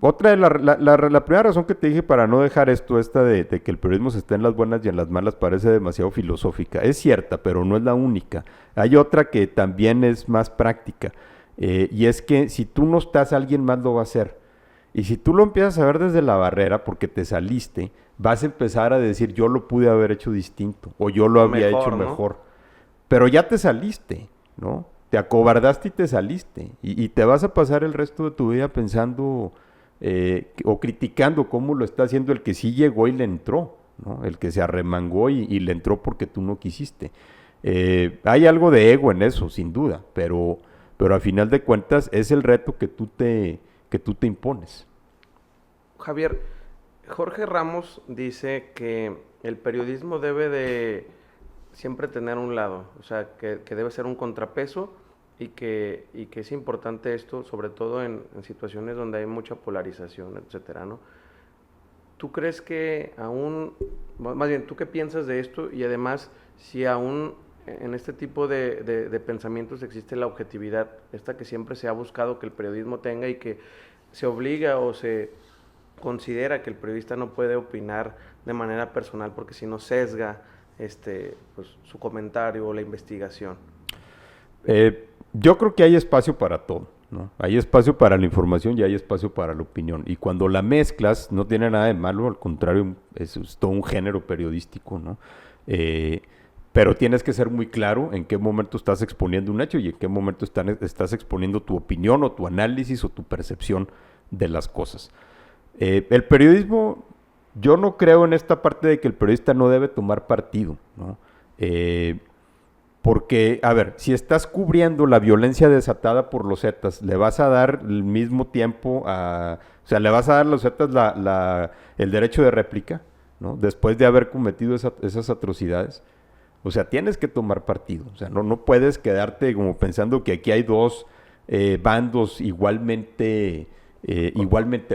otra de la primera razón que te dije para no dejar esto, esta de que el periodismo se esté en las buenas y en las malas, parece demasiado filosófica. Es cierta, pero no es la única. Hay otra que también es más práctica. Y es que si tú no estás, alguien más lo va a hacer. Y si tú lo empiezas a ver desde la barrera porque te saliste, vas a empezar a decir, yo lo pude haber hecho distinto o yo lo O había hecho mejor, ¿no? mejor. Pero ya te saliste, ¿no? Te acobardaste y te saliste. Y te vas a pasar el resto de tu vida pensando o criticando cómo lo está haciendo el que sí llegó y le entró, ¿no? El que se arremangó y le entró porque tú no quisiste. Hay algo de ego en eso, sin duda, pero a final de cuentas es el reto que tú te impones. Javier, Jorge Ramos dice que el periodismo debe de siempre tener un lado, o sea, que debe ser un contrapeso y que es importante esto, sobre todo en situaciones donde hay mucha polarización, etcétera, ¿no? ¿Tú crees que aún, más bien, tú qué piensas de esto y además si aún en este tipo de pensamientos existe la objetividad, esta que siempre se ha buscado que el periodismo tenga y que se obliga o se considera que el periodista no puede opinar de manera personal porque si no sesga pues, su comentario o la investigación? Yo creo que hay espacio para todo, ¿no? Hay espacio para la información y hay espacio para la opinión. Y cuando la mezclas, no tiene nada de malo, al contrario, es todo un género periodístico, ¿no? Eh, pero tienes que ser muy claro en qué momento estás exponiendo un hecho y en qué momento estás exponiendo tu opinión o tu análisis o tu percepción de las cosas. El periodismo, yo no creo en esta parte de que el periodista no debe tomar partido, ¿no? Porque, a ver, si estás cubriendo la violencia desatada por los Zetas, le vas a dar el mismo tiempo o sea, le vas a dar a los Zetas el derecho de réplica, ¿no? Después de haber cometido esas atrocidades. O sea, tienes que tomar partido. O sea, no puedes quedarte como pensando que aquí hay dos bandos igualmente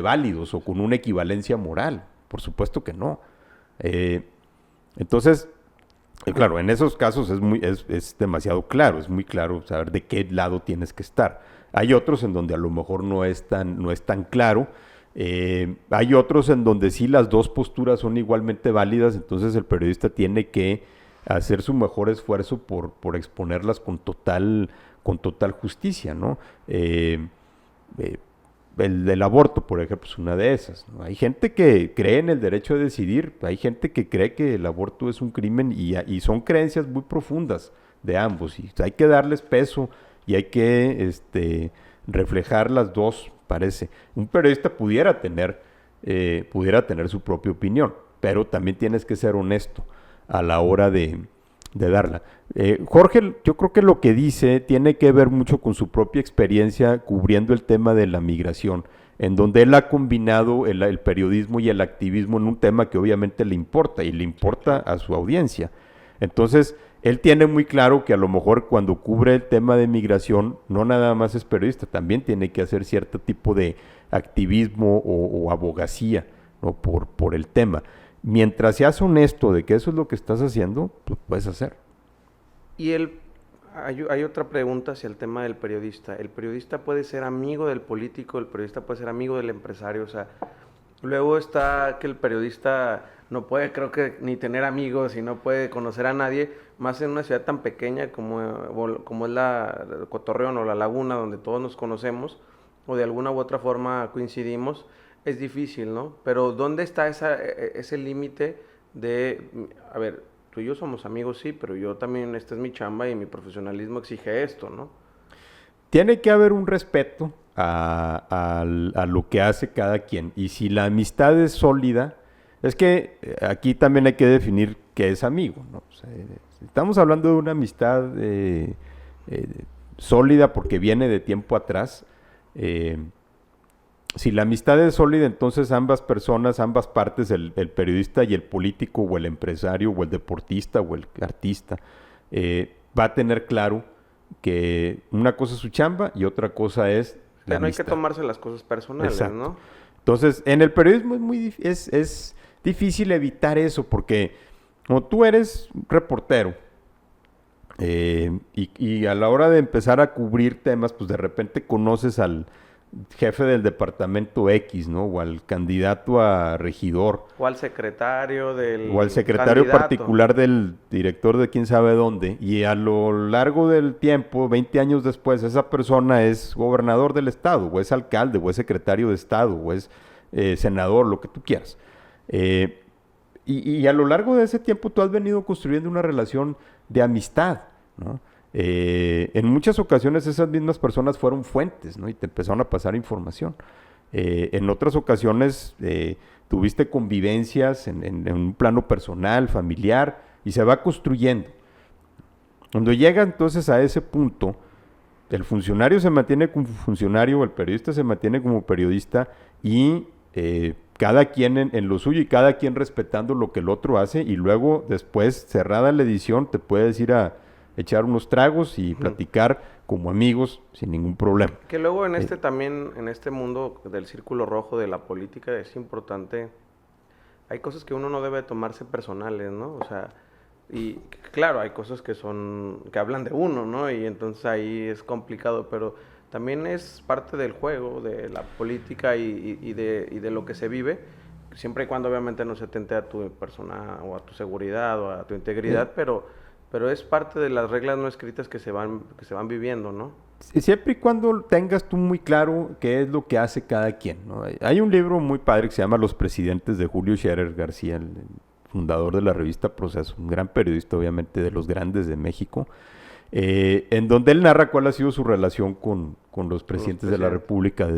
válidos o con una equivalencia moral. Por supuesto que no. Entonces, Claro, en esos casos es demasiado claro, es muy claro saber de qué lado tienes que estar. Hay otros en donde a lo mejor no es tan claro. Hay otros en donde sí las dos posturas son igualmente válidas, entonces el periodista tiene que hacer su mejor esfuerzo por exponerlas con total justicia, ¿no? Eh, el del aborto, por ejemplo, es una de esas, ¿no? Hay gente que cree en el derecho a decidir, hay gente que cree que el aborto es un crimen y son creencias muy profundas de ambos y hay que darles peso y hay que reflejar las dos, parece. Un periodista pudiera tener su propia opinión, pero también tienes que ser honesto a la hora de darla. Jorge, yo creo que lo que dice tiene que ver mucho con su propia experiencia cubriendo el tema de la migración, en donde él ha combinado el periodismo y el activismo en un tema que obviamente le importa y le importa a su audiencia. Entonces, él tiene muy claro que a lo mejor cuando cubre el tema de migración, no nada más es periodista, también tiene que hacer cierto tipo de activismo o abogacía, ¿no? por el tema. Mientras seas honesto de que eso es lo que estás haciendo, pues puedes hacer. Y hay otra pregunta hacia el tema del periodista. ¿El periodista puede ser amigo del político? ¿El periodista puede ser amigo del empresario? O sea, luego está que el periodista no puede, creo que, ni tener amigos y no puede conocer a nadie, más en una ciudad tan pequeña como es la Cotorreón o La Laguna, donde todos nos conocemos o de alguna u otra forma coincidimos. Es difícil, ¿no? Pero ¿dónde está ese límite de, a ver, tú y yo somos amigos, sí, pero yo también, esta es mi chamba y mi profesionalismo exige esto, ¿no? Tiene que haber un respeto a lo que hace cada quien. Y si la amistad es sólida, es que aquí también hay que definir qué es amigo, ¿no? O sea, estamos hablando de una amistad sólida porque viene de tiempo atrás. Si la amistad es sólida, entonces ambas personas, ambas partes, el periodista y el político, o el empresario, o el deportista, o el artista, va a tener claro que una cosa es su chamba y otra cosa es la No hay que amistad. tomarse las cosas personales, Exacto. ¿no? Entonces, en el periodismo es difícil evitar eso porque como tú eres reportero y a la hora de empezar a cubrir temas, pues de repente conoces al jefe del departamento X, ¿no? O al candidato a regidor. O al secretario del O al secretario candidato. particular del director de quién sabe dónde. Y a lo largo del tiempo, 20 años después, esa persona es gobernador del estado, o es alcalde, o es secretario de estado, o es senador, lo que tú quieras. Y a lo largo de ese tiempo tú has venido construyendo una relación de amistad, ¿no? En muchas ocasiones esas mismas personas fueron fuentes, ¿no? Y te empezaron a pasar información. En otras ocasiones tuviste convivencias en un plano personal, familiar, y se va construyendo. Cuando llega entonces a ese punto, el funcionario se mantiene como funcionario, el periodista se mantiene como periodista y cada quien en lo suyo y cada quien respetando lo que el otro hace y luego después, cerrada la edición, te puedes ir a echar unos tragos y platicar como amigos sin ningún problema. Que luego en también, en este mundo del círculo rojo de la política es importante, hay cosas que uno no debe tomarse personales, ¿no? O sea, y claro, hay cosas que hablan de uno, ¿no? Y entonces ahí es complicado, pero también es parte del juego, de la política y de lo que se vive, siempre y cuando obviamente no se atente a tu persona o a tu seguridad o a tu integridad, pero es parte de las reglas no escritas que se van viviendo, ¿no? Siempre y cuando tengas tú muy claro qué es lo que hace cada quien, ¿no? Hay un libro muy padre que se llama Los Presidentes de Julio Scherer García, el fundador de la revista Proceso, un gran periodista obviamente de los grandes de México, en donde él narra cuál ha sido su relación con los presidentes de la República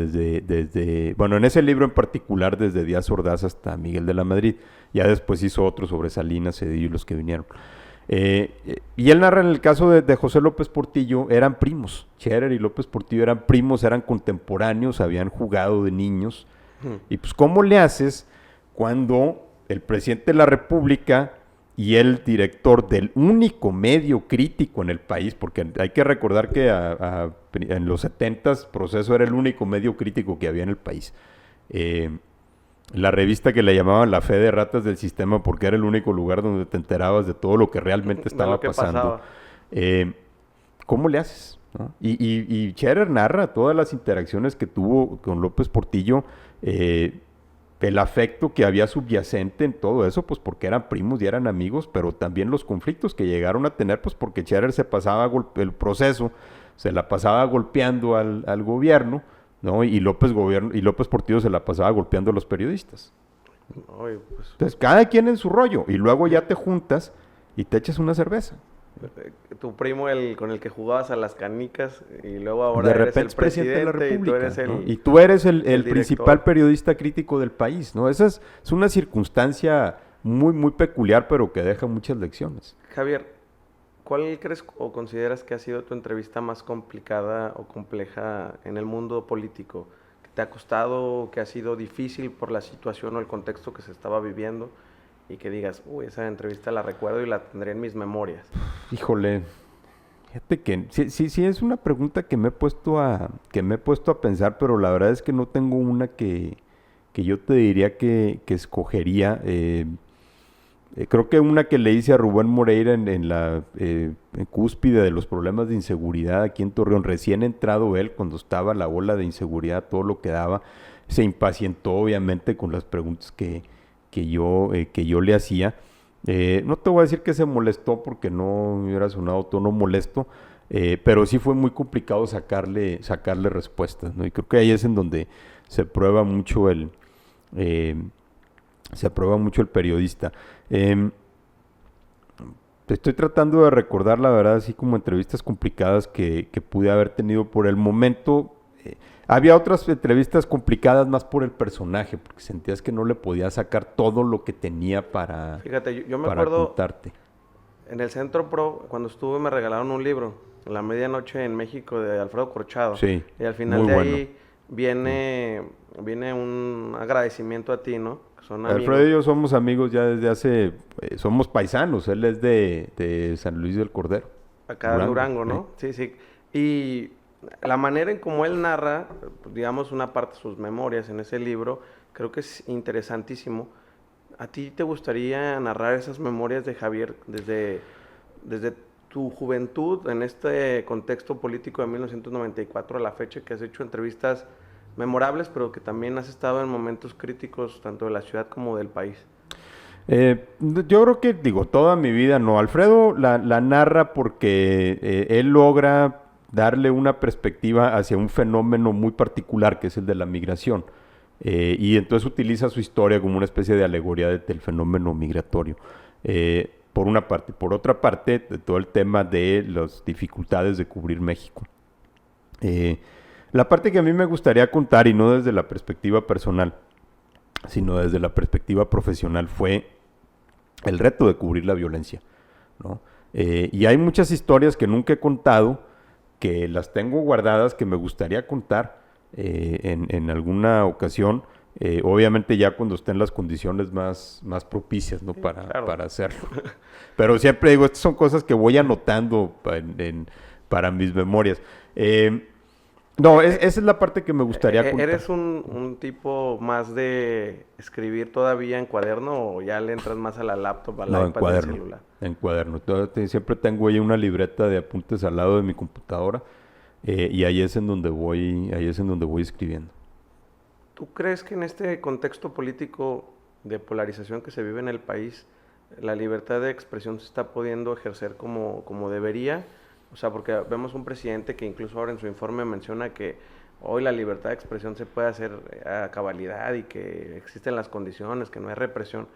bueno, en ese libro en particular desde Díaz Ordaz hasta Miguel de la Madrid, ya después hizo otro sobre Salinas, Cedillo y los que vinieron. Y él narra en el caso de José López Portillo, eran primos, Scherer y López Portillo eran primos, eran contemporáneos, habían jugado de niños, y pues ¿cómo le haces cuando el presidente de la República y el director del único medio crítico en el país, porque hay que recordar que en los 70s Proceso era el único medio crítico que había en el país, la revista que le llamaban La Fe de Ratas del Sistema, porque era el único lugar donde te enterabas de todo lo que realmente estaba pasando. ¿Cómo le haces? ¿No? Y Scherer narra todas las interacciones que tuvo con López Portillo, el afecto que había subyacente en todo eso, pues porque eran primos y eran amigos, pero también los conflictos que llegaron a tener, pues porque Scherer se pasaba el proceso, se la pasaba golpeando al gobierno, ¿no? Y López Portillo se la pasaba golpeando a los periodistas. Ay, pues. Entonces, cada quien en su rollo, y luego ya te juntas y te echas una cerveza. Tu primo, con el que jugabas a las canicas, y luego ahora de eres repente el presidente de la República, y tú eres ¿no? Y tú eres el principal director. periodista crítico del país, ¿no? Esa es una circunstancia muy, muy peculiar, pero que deja muchas lecciones. Javier, ¿cuál crees o consideras que ha sido tu entrevista más complicada o compleja en el mundo político? ¿Que te ha costado, que ha sido difícil por la situación o el contexto que se estaba viviendo? Y que digas, uy, esa entrevista la recuerdo y la tendré en mis memorias. Híjole, fíjate que sí es una pregunta que me he puesto a pensar, pero la verdad es que no tengo una que yo te diría que escogería. Creo que una que le hice a Rubén Moreira en la cúspide de los problemas de inseguridad aquí en Torreón, recién entrado él, cuando estaba la ola de inseguridad, todo lo que daba, se impacientó obviamente con las preguntas que yo le hacía. No te voy a decir que se molestó porque no me hubiera sonado tono molesto, pero sí fue muy complicado sacarle respuestas, ¿no? Y creo que ahí es en donde se prueba mucho el periodista. Estoy tratando de recordar, la verdad, así como entrevistas complicadas que pude haber tenido por el momento. Había otras entrevistas complicadas más por el personaje, porque sentías que no le podía sacar todo lo que tenía para, fíjate, yo me acuerdo contarte. En el Centro Pro, cuando estuve, me regalaron un libro, La Medianoche en México, de Alfredo Corchado. Sí, y al final muy de bueno. ahí viene un agradecimiento a ti, ¿no? Que son amigos. Alfredo y yo somos amigos ya desde hace... somos paisanos, él es de San Luis del Cordero. Acá en Durango, ¿no? Sí, sí. Y la manera en cómo él narra, digamos, una parte de sus memorias en ese libro, creo que es interesantísimo. ¿A ti te gustaría narrar esas memorias de Javier desde tu juventud, en este contexto político de 1994 a la fecha, que has hecho entrevistas memorables, pero que también has estado en momentos críticos tanto de la ciudad como del país? Yo creo que, toda mi vida no. Alfredo la narra porque él logra darle una perspectiva hacia un fenómeno muy particular, que es el de la migración. Y entonces utiliza su historia como una especie de alegoría del fenómeno migratorio. Por una parte. Por otra parte, de todo el tema de las dificultades de cubrir México. La parte que a mí me gustaría contar, y no desde la perspectiva personal, sino desde la perspectiva profesional, fue el reto de cubrir la violencia, ¿no? Y hay muchas historias que nunca he contado, que las tengo guardadas, que me gustaría contar en alguna ocasión, obviamente ya cuando estén las condiciones más propicias, ¿no? Para hacerlo. Pero siempre digo, estas son cosas que voy anotando para mis memorias. No, esa es la parte que me gustaría contar. ¿Eres un tipo más de escribir todavía en cuaderno o ya le entras más a la laptop, al iPad, del celular? En cuaderno. Siempre tengo ahí una libreta de apuntes al lado de mi computadora y ahí es en donde voy escribiendo. ¿Tú crees que en este contexto político de polarización que se vive en el país, la libertad de expresión se está pudiendo ejercer como debería? O sea, porque vemos un presidente que incluso ahora en su informe menciona que hoy la libertad de expresión se puede hacer a cabalidad y que existen las condiciones, que no hay represión.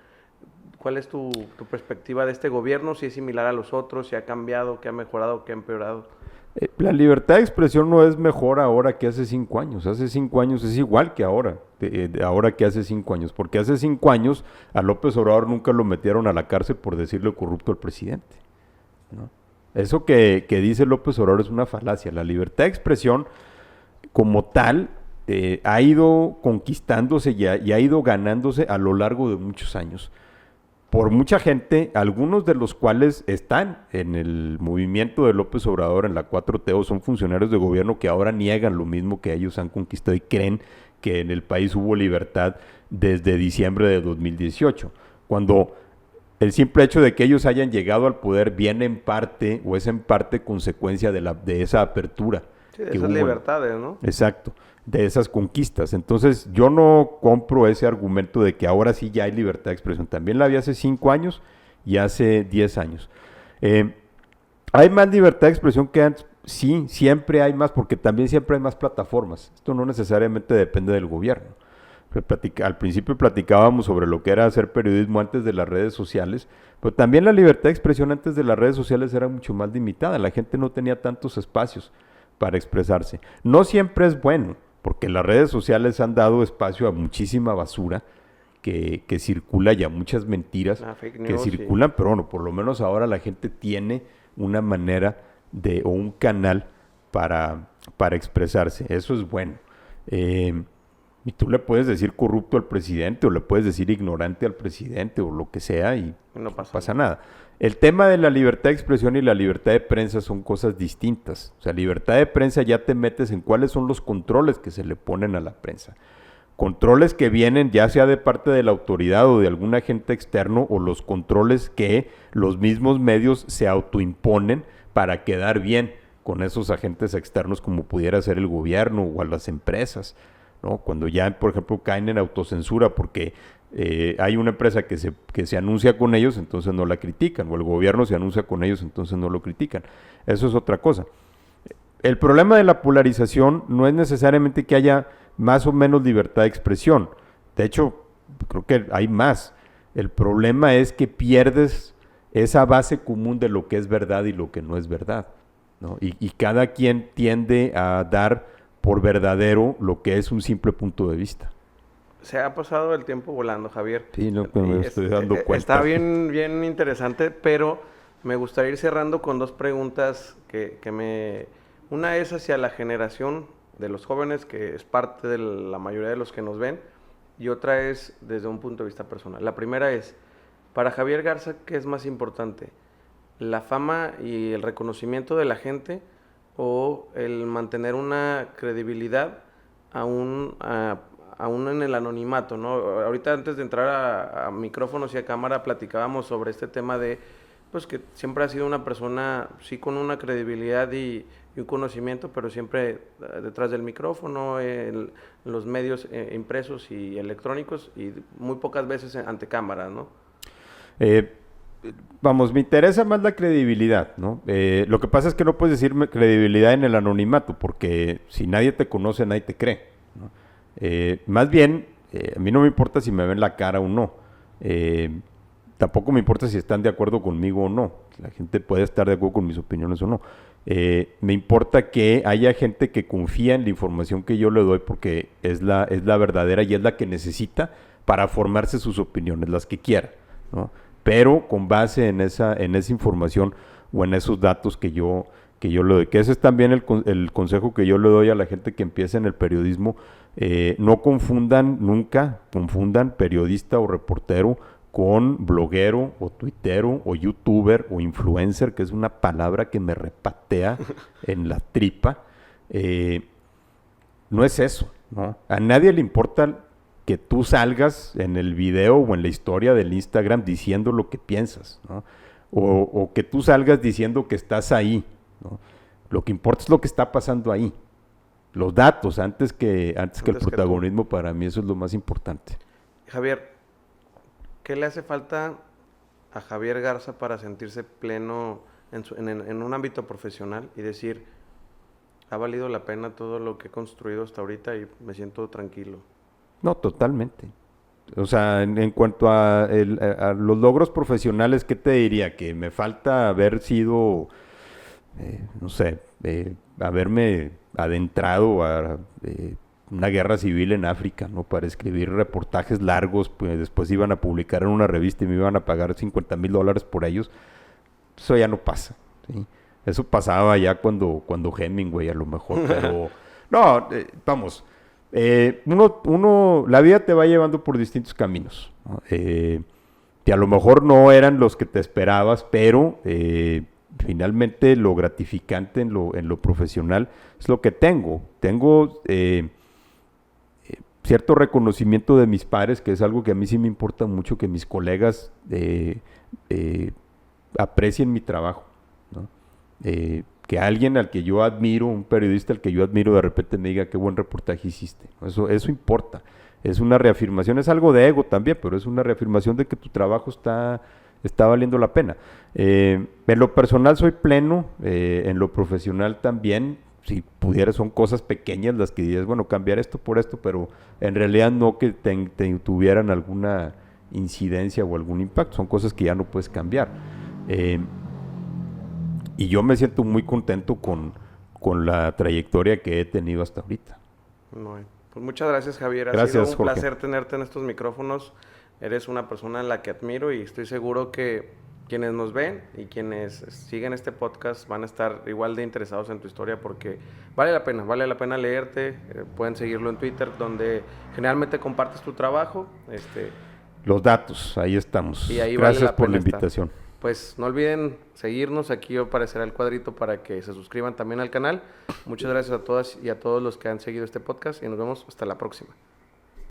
¿Cuál es tu perspectiva de este gobierno? Si es similar a los otros, si ha cambiado, qué ha mejorado, qué ha empeorado. La libertad de expresión no es mejor ahora que hace 5 años. Hace 5 años es igual que ahora, ahora que hace 5 años. Porque hace 5 años a López Obrador nunca lo metieron a la cárcel por decirle corrupto al presidente, ¿no? Eso que dice López Obrador es una falacia. La libertad de expresión como tal ha ido conquistándose y ha ido ganándose a lo largo de muchos años. Por mucha gente, algunos de los cuales están en el movimiento de López Obrador, en la 4T, o son funcionarios de gobierno que ahora niegan lo mismo que ellos han conquistado y creen que en el país hubo libertad desde diciembre de 2018, cuando el simple hecho de que ellos hayan llegado al poder viene en parte, o es en parte consecuencia de esa apertura. Sí, de esas libertades, ¿no? Exacto, de esas conquistas. Entonces, yo no compro ese argumento de que ahora sí ya hay libertad de expresión. También la había hace 5 años y hace 10 años. ¿Hay más libertad de expresión que antes? Sí, siempre hay más, porque también siempre hay más plataformas. Esto no necesariamente depende del gobierno. Al principio platicábamos sobre lo que era hacer periodismo antes de las redes sociales, pero también la libertad de expresión antes de las redes sociales era mucho más limitada. La gente no tenía tantos espacios para expresarse. No siempre es bueno, porque las redes sociales han dado espacio a muchísima basura que circula y a muchas mentiras que circulan, pero bueno, por lo menos ahora la gente tiene una manera o un canal para expresarse. Eso es bueno. Y tú le puedes decir corrupto al presidente, o le puedes decir ignorante al presidente, o lo que sea, y no pasa nada. El tema de la libertad de expresión y la libertad de prensa son cosas distintas. O sea, libertad de prensa ya te metes en cuáles son los controles que se le ponen a la prensa. Controles que vienen ya sea de parte de la autoridad o de algún agente externo, o los controles que los mismos medios se autoimponen para quedar bien con esos agentes externos, como pudiera ser el gobierno o a las empresas, ¿no? Cuando ya, por ejemplo, caen en autocensura porque hay una empresa que se anuncia con ellos, entonces no la critican, o el gobierno se anuncia con ellos, entonces no lo critican. Eso es otra cosa. El problema de la polarización no es necesariamente que haya más o menos libertad de expresión. De hecho, creo que hay más. El problema es que pierdes esa base común de lo que es verdad y lo que no es verdad, ¿no? Y cada quien tiende a dar por verdadero lo que es un simple punto de vista. Se ha pasado el tiempo volando, Javier. Sí, no, me estoy dando cuenta. Está bien interesante, pero me gustaría ir cerrando con 2 preguntas Una es hacia la generación de los jóvenes, que es parte de la mayoría de los que nos ven, y otra es desde un punto de vista personal. La primera es, para Javier Garza, ¿qué es más importante? ¿La fama y el reconocimiento de la gente, o el mantener una credibilidad aún en el anonimato, ¿no? Ahorita, antes de entrar a micrófonos y a cámara, platicábamos sobre este tema de, pues, que siempre ha sido una persona, sí, con una credibilidad y un conocimiento, pero siempre detrás del micrófono, en los medios impresos y electrónicos, y muy pocas veces ante cámara, ¿no? Vamos, me interesa más la credibilidad, ¿no? Lo que pasa es que no puedes decir credibilidad en el anonimato, porque si nadie te conoce, nadie te cree, ¿no? Más bien, a mí no me importa si me ven la cara o no. Tampoco me importa si están de acuerdo conmigo o no. La gente puede estar de acuerdo con mis opiniones o no. Me importa que haya gente que confía en la información que yo le doy, porque es la verdadera y es la que necesita para formarse sus opiniones, las que quiera, ¿no? Pero con base en esa información o en esos datos que yo le doy. Que ese es también el consejo que yo le doy a la gente que empieza en el periodismo. No confundan periodista o reportero con bloguero o tuitero o youtuber o influencer, que es una palabra que me repatea en la tripa. No es eso, ¿no? A nadie le importa que tú salgas en el video o en la historia del Instagram diciendo lo que piensas, ¿no? O que tú salgas diciendo que estás ahí, ¿no? Lo que importa es lo que está pasando ahí. Los datos, antes que el protagonismo. Para mí eso es lo más importante. Javier, ¿qué le hace falta a Javier Garza para sentirse pleno en un ámbito profesional y decir, ha valido la pena todo lo que he construido hasta ahorita y me siento tranquilo? No, totalmente. O sea, en cuanto a los logros profesionales, ¿qué te diría? Que me falta haber sido, no sé, haberme adentrado a una guerra civil en África, ¿no? Para escribir reportajes largos, pues después iban a publicar en una revista y me iban a pagar $50,000 por ellos. Eso ya no pasa, ¿sí? Eso pasaba ya cuando Hemingway, a lo mejor, pero no, vamos. La vida te va llevando por distintos caminos, ¿no? Que a lo mejor no eran los que te esperabas, pero finalmente lo gratificante en lo profesional es lo que tengo. cierto reconocimiento de mis pares, que es algo que a mí sí me importa mucho, que mis colegas aprecien mi trabajo, ¿no? Que alguien al que yo admiro, un periodista al que yo admiro, de repente me diga qué buen reportaje hiciste. Eso importa. Es una reafirmación, es algo de ego también, pero es una reafirmación de que tu trabajo está valiendo la pena. En lo personal soy pleno, en lo profesional también. Si pudiera, son cosas pequeñas las que dirías, bueno, cambiar esto por esto, pero en realidad no que tuvieran alguna incidencia o algún impacto, son cosas que ya no puedes cambiar. Y yo me siento muy contento con la trayectoria que he tenido hasta ahorita. Bueno, pues muchas gracias, Javier. Gracias, ha sido un Jorge. placer tenerte en estos micrófonos. Eres una persona a la que admiro y estoy seguro que quienes nos ven y quienes siguen este podcast van a estar igual de interesados en tu historia porque vale la pena leerte. Pueden seguirlo en Twitter, donde generalmente compartes tu trabajo. Los datos, ahí estamos. Y ahí Gracias vale la por pena la invitación. Pues no olviden seguirnos, aquí aparecerá el cuadrito para que se suscriban también al canal. Muchas gracias a todas y a todos los que han seguido este podcast y nos vemos hasta la próxima.